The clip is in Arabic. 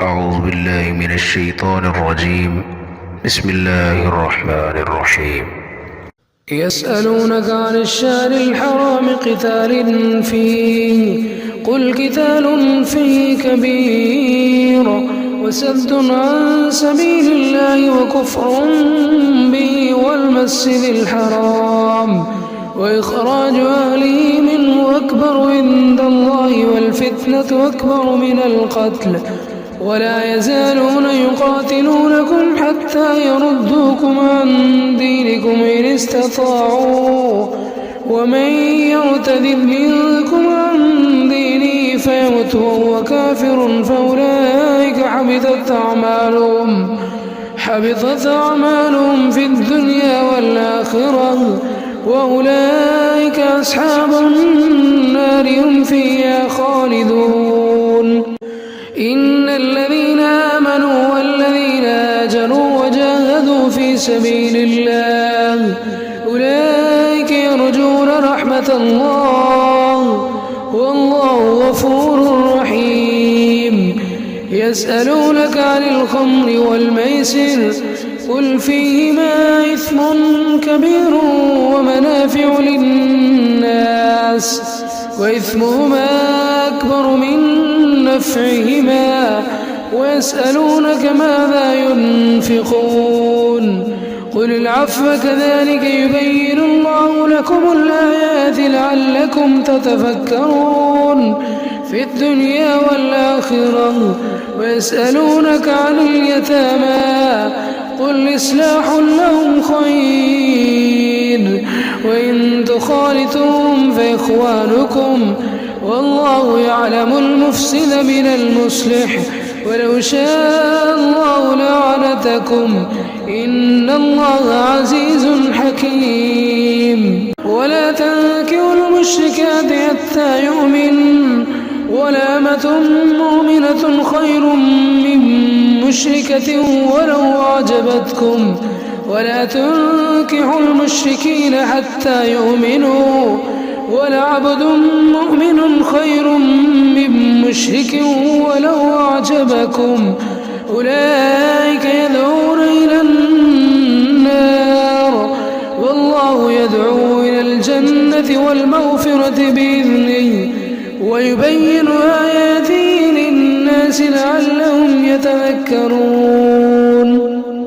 أعوذ بالله من الشيطان الرجيم. بسم الله الرحمن الرحيم. يسألونك عن الشهر الحرام قتال فيه قل قتال فيه كبير وسد عن سبيل الله وكفر به والمسجد الحرام وإخراج أهله منه أكبر عند الله والفتنة أكبر من القتل ولا يزالون يقاتلونكم حتى يردوكم عن دينكم إن استطاعوا ومن يرتد منكم عن دينه فيمت وهو كافر فأولئك حبطت أعمالهم في الدنيا والآخرة وأولئك أصحاب النار هم فيها خالدون. إن الذين آمنوا والذين هاجروا وجاهدوا في سبيل الله أولئك يرجون رحمة الله والله غفور رحيم. يسألونك عن الخمر والميسر قل فيهما إثم كبير ومنافع للناس وإثمهما أكبر من نفعهما ويسألونك ماذا ينفقون قل العفو كذلك يبين الله لكم الآيات لعلكم تتفكرون في الدنيا والآخرة. ويسألونك عن اليتامى قل إصلاح لهم خير وإن تخالطوهم فإخوانكم والله يعلم المفسد من المصلح ولو شاء الله لعنتكم إن الله عزيز حكيم. ولا تنكحوا المشركات حتى يؤمن ولا أمة مؤمنة خير من مشركة ولو أعجبتكم ولا تنكحوا المشركين حتى يؤمنوا ولعبد مؤمن خير من مشرك ولو أعجبكم أولئك يدعون إلى النار والله يدعو إلى الجنة والمغفرة بإذنه ويبين آياته للناس لعلهم يتذكرون.